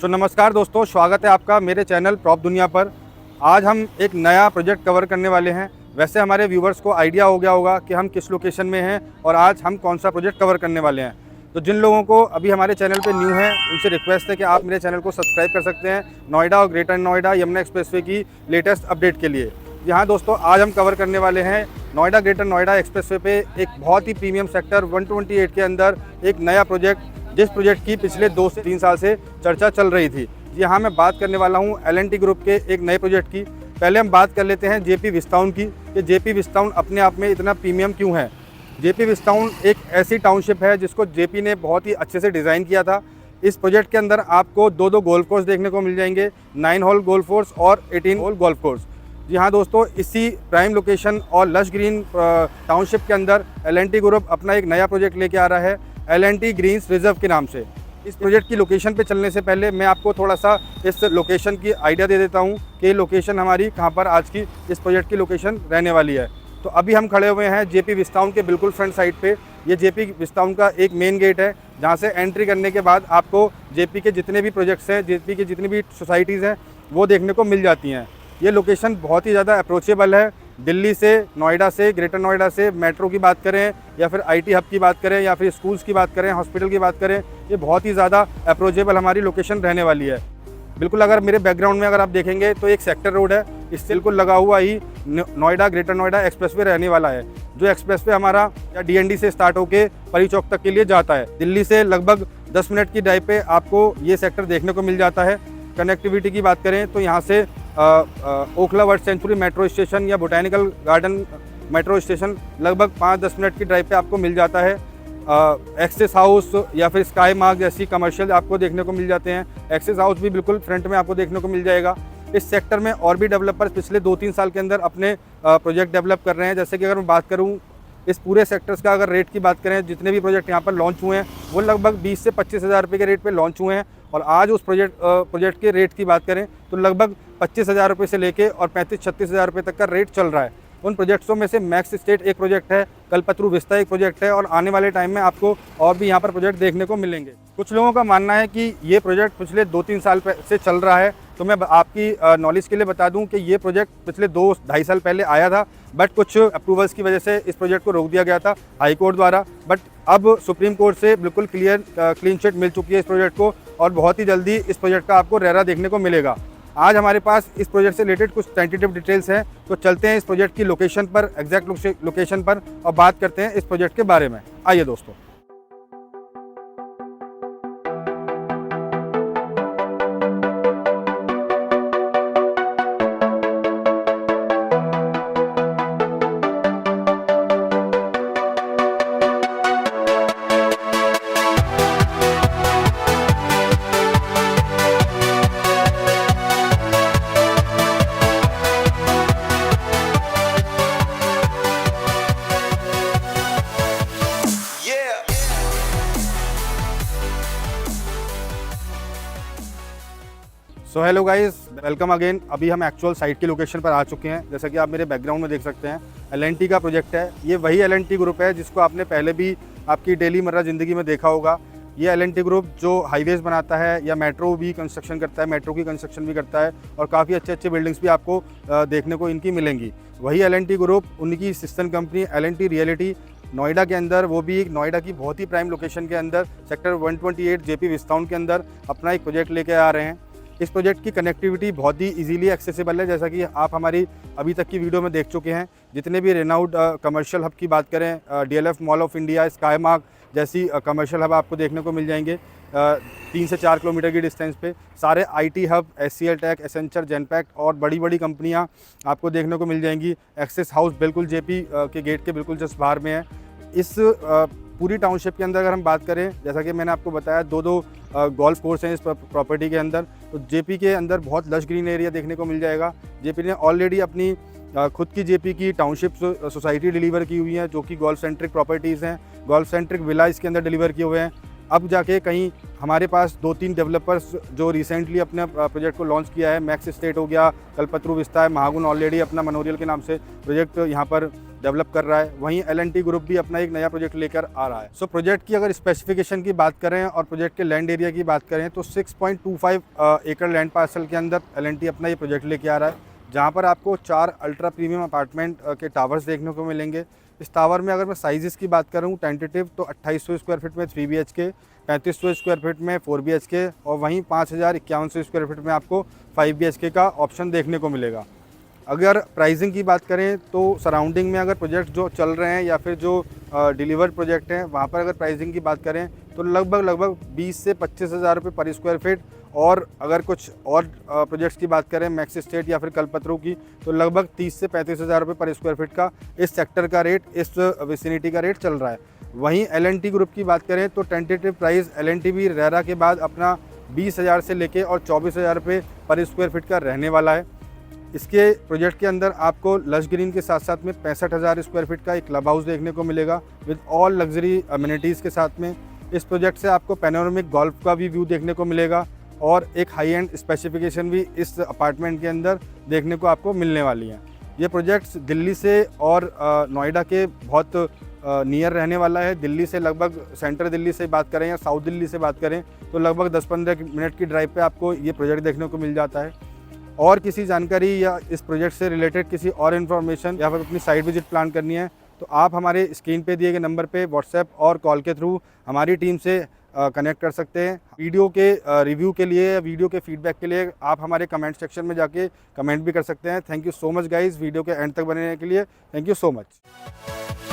नमस्कार दोस्तों, स्वागत है आपका मेरे चैनल प्रॉप दुनिया पर। आज हम एक नया प्रोजेक्ट कवर करने वाले हैं। वैसे हमारे व्यूवर्स को आइडिया हो गया होगा कि हम किस लोकेशन में हैं और आज हम कौन सा प्रोजेक्ट कवर करने वाले हैं। तो जिन लोगों को अभी हमारे चैनल पे न्यू हैं उनसे रिक्वेस्ट है कि आप मेरे चैनल को सब्सक्राइब कर सकते हैं नोएडा और ग्रेटर नोएडा यमुना एक्सप्रेसवे की लेटेस्ट अपडेट के लिए। यहाँ दोस्तों आज हम कवर करने वाले हैं नोएडा ग्रेटर नोएडा एक्सप्रेसवे पे एक बहुत ही प्रीमियम सेक्टर 128 के अंदर एक नया प्रोजेक्ट, जिस प्रोजेक्ट की पिछले 2 से 3 साल से चर्चा चल रही थी। यहाँ मैं बात करने वाला हूँ L&T ग्रुप के एक नए प्रोजेक्ट की। पहले हम बात कर लेते हैं जेपी विस्टाउन की कि जेपी विस्टाउन अपने आप में इतना प्रीमियम क्यों है। जेपी विस्टाउन एक ऐसी टाउनशिप है जिसको जेपी ने बहुत ही अच्छे से डिज़ाइन किया था। इस प्रोजेक्ट के अंदर आपको 2 गोल्फ कोर्स देखने को मिल जाएंगे, 9 होल गोल्फ कोर्स और 18 होल गोल्फ कोर्स। जी हाँ दोस्तों, इसी प्राइम लोकेशन और लश ग्रीन टाउनशिप के अंदर L&T ग्रुप अपना एक नया प्रोजेक्ट लेके आ रहा है L&T ग्रीन्स रिजर्व के नाम से। इस प्रोजेक्ट की लोकेशन पे चलने से पहले मैं आपको थोड़ा सा इस लोकेशन की आइडिया दे देता हूँ कि लोकेशन हमारी कहाँ पर आज की इस प्रोजेक्ट की लोकेशन रहने वाली है। तो अभी हम खड़े हुए हैं जेपी विस्टाउन के बिल्कुल फ्रंट साइड पे। ये जेपी विस्टाउन का एक मेन गेट है जहाँ से एंट्री करने के बाद आपको जेपी के जितने भी प्रोजेक्ट्स हैं, जेपी की जितनी भी सोसाइटीज़ हैं वो देखने को मिल जाती हैं। ये लोकेशन बहुत ही ज़्यादा अप्रोचेबल है। दिल्ली से, नोएडा से, ग्रेटर नोएडा से मेट्रो की बात करें या फिर आईटी हब की बात करें या फिर स्कूल्स की बात करें, हॉस्पिटल की बात करें, ये बहुत ही ज़्यादा अप्रोचेबल हमारी लोकेशन रहने वाली है। बिल्कुल अगर मेरे बैकग्राउंड में अगर आप देखेंगे तो एक सेक्टर रोड है, इससे बिल्कुल लगा हुआ ही नोएडा ग्रेटर नोएडा एक्सप्रेसवे रहने वाला है, जो एक्सप्रेसवे हमारा या DND से स्टार्ट होकर परी चौक तक के लिए जाता है। दिल्ली से लगभग 10 मिनट की ड्राइव पे आपको ये सेक्टर देखने को मिल जाता है। कनेक्टिविटी की बात करें तो यहाँ से Okhla bird sanctuary metro station या बोटैनिकल गार्डन मेट्रो स्टेशन लगभग 5-10 मिनट की ड्राइव पे आपको मिल जाता है। एक्सेस हाउस या फिर स्काई मार्ग जैसी कमर्शियल आपको देखने को मिल जाते हैं। एक्सेस हाउस भी बिल्कुल फ्रंट में आपको देखने को मिल जाएगा। इस सेक्टर में और भी डेवलपर्स पिछले 2-3 साल के अंदर अपने प्रोजेक्ट डेवलप कर रहे हैं। जैसे कि अगर मैं बात करूँ इस पूरे सेक्टर्स का, अगर रेट की बात करें, जितने भी प्रोजेक्ट यहाँ पर लॉन्च हुए हैं वो लगभग 20 से 25 हज़ार रुपये के रेट पे लॉन्च हुए हैं। और आज उस प्रोजेक्ट के रेट की बात करें तो लगभग 25 हज़ार रुपये से लेके और 35-36 हज़ार रुपये तक का रेट चल रहा है। उन प्रोजेक्ट्सों में से मैक्स स्टेट एक प्रोजेक्ट है, कल्पतरू विस्ता एक प्रोजेक्ट है और आने वाले टाइम में आपको और भी यहाँ पर प्रोजेक्ट देखने को मिलेंगे। कुछ लोगों का मानना है कि ये प्रोजेक्ट पिछले 2-3 साल से चल रहा है। तो मैं आपकी नॉलेज के लिए बता दूं कि ये प्रोजेक्ट पिछले 2-2.5 साल पहले आया था, बट कुछ अप्रूवल्स की वजह से इस प्रोजेक्ट को रोक दिया गया था हाई कोर्ट द्वारा। बट अब सुप्रीम कोर्ट से बिल्कुल क्लीन चिट मिल चुकी है इस प्रोजेक्ट को और बहुत ही जल्दी इस प्रोजेक्ट का आपको रेरा देखने को मिलेगा। आज हमारे पास इस प्रोजेक्ट से रिलेटेड कुछ टेंटेटिव डिटेल्स हैं, तो चलते हैं इस प्रोजेक्ट की लोकेशन पर, एग्जैक्ट लोकेशन पर, और बात करते हैं इस प्रोजेक्ट के बारे में। आइए दोस्तों। So hello guys, welcome again. अभी हम एक्चुअल साइट की लोकेशन पर आ चुके हैं। जैसा कि आप मेरे बैकग्राउंड में देख सकते हैं, L&T का प्रोजेक्ट है। ये वही L&T ग्रुप है जिसको आपने पहले भी आपकी डेली मर्रा ज़िंदगी में देखा होगा। ये L&T ग्रुप जो हाईवेज़ बनाता है या मेट्रो भी कंस्ट्रक्शन करता है, मेट्रो की कंस्ट्रक्शन भी करता है और काफ़ी अच्छे बिल्डिंग्स भी आपको देखने को इनकी मिलेंगी। वही L&T ग्रुप, उनकी sister company L&T reality Noida के अंदर, वो भी एक नोएडा की बहुत ही प्राइम लोकेशन के अंदर सेक्टर 128 जेपी विस्टाउन के अंदर अपना एक प्रोजेक्ट लेके आ रहे हैं। इस प्रोजेक्ट की कनेक्टिविटी बहुत ही इजीली एक्सेसिबल है, जैसा कि आप हमारी अभी तक की वीडियो में देख चुके हैं। जितने भी रेनाउड कमर्शियल हब की बात करें, DLF mall of India, sky मार्ग जैसी कमर्शियल हब आपको देखने को मिल जाएंगे 3 से 4 किलोमीटर की डिस्टेंस पे। सारे IT hub, SCL tech, Accenture, Genpact और बड़ी कंपनियाँ आपको देखने को मिल जाएंगी। एक्सेस हाउस बिल्कुल JP के गेट के बिल्कुल जस्ट बाहर में है। इस पूरी टाउनशिप के अंदर अगर हम बात करें, जैसा कि मैंने आपको बताया, 2 गोल्फ कोर्स हैं इस प्रॉपर्टी के अंदर। तो जेपी के अंदर बहुत लश ग्रीन एरिया देखने को मिल जाएगा। जेपी ने ऑलरेडी अपनी खुद की जेपी की टाउनशिप सोसाइटी डिलीवर की हुई है, जो कि गोल्फ सेंट्रिक प्रॉपर्टीज़ हैं। गोल्फ सेंट्रिक विला इसके अंदर डिलीवर किए हुए हैं। अब जाके कहीं हमारे पास 2-3 डेवलपर्स जो रिसेंटली अपने प्रोजेक्ट को लॉन्च किया है, मैक्स स्टेट हो गया, कल्पतरू विस्ता है, महागुण ऑलरेडी अपना मनोरियल के नाम से प्रोजेक्ट यहाँ पर डेवलप कर रहा है। वहीं L&T ग्रुप भी अपना एक नया प्रोजेक्ट लेकर आ रहा है। सो प्रोजेक्ट की अगर स्पेसिफिकेशन की बात करें और प्रोजेक्ट के लैंड एरिया की बात करें तो 6.25 एकड़ लैंड पार्सल के अंदर L&T अपना ये प्रोजेक्ट लेके आ रहा है, जहाँ पर आपको 4 अल्ट्रा प्रीमियम अपार्टमेंट के टावर्स देखने को मिलेंगे। इस टावर में अगर मैं साइज़ की बात करूँ टेंटेटिव तो 2800 स्क्वायर फीट में 3 BHK, 3500 स्क्वायर फीट में 4 BHK और वहीं 5151 स्क्वायर फीट में आपको 5 BHK का ऑप्शन देखने को मिलेगा। अगर प्राइसिंग की बात करें तो सराउंडिंग में अगर प्रोजेक्ट जो चल रहे हैं या फिर जो डिलीवर्ड प्रोजेक्ट हैं वहाँ पर अगर प्राइसिंग की बात करें तो लगभग 20 से 25 हज़ार रुपये पर स्क्वायर फीट, और अगर कुछ और प्रोजेक्ट्स की बात करें मैक्स स्टेट या फिर कल्पतरू की तो लगभग 30 से 35 हज़ार रुपये पर स्क्वायर फीट का इस सेक्टर का रेट, इस विसिनिटी का रेट चल रहा है। वहीं L&T ग्रुप की बात करें तो टेंटेटिव प्राइस L&T भी रेरा के बाद अपना 20,000 से लेके और 24,000 रुपये पर स्क्वायर फीट का रहने वाला है। इसके प्रोजेक्ट के अंदर आपको लश ग्रीन के साथ साथ में 65,000 स्क्वायर फीट का एक क्लब हाउस देखने को मिलेगा विद ऑल लग्जरी अम्यूनिटीज़ के साथ में। इस प्रोजेक्ट से आपको पैनोरामिक गोल्फ का भी व्यू देखने को मिलेगा और एक हाई एंड स्पेसिफिकेशन भी इस अपार्टमेंट के अंदर देखने को आपको मिलने वाली है। ये प्रोजेक्ट्स दिल्ली से और नोएडा के बहुत नियर रहने वाला है। दिल्ली से लगभग सेंट्रल दिल्ली से बात करें या साउथ दिल्ली से बात करें तो लगभग 10-15 मिनट की ड्राइव पे आपको ये प्रोजेक्ट देखने को मिल जाता है। और किसी जानकारी या इस प्रोजेक्ट से रिलेटेड किसी और इन्फॉर्मेशन या फिर अपनी साइट विजिट प्लान करनी है तो आप हमारे स्क्रीन पे दिए गए नंबर पे व्हाट्सएप और कॉल के थ्रू हमारी टीम से कनेक्ट कर सकते हैं। वीडियो के रिव्यू के लिए या वीडियो के फीडबैक के लिए आप हमारे कमेंट सेक्शन में जाके कमेंट भी कर सकते हैं। Thank you so much guys, video के एंड तक बने रहने के लिए थैंक यू सो मच।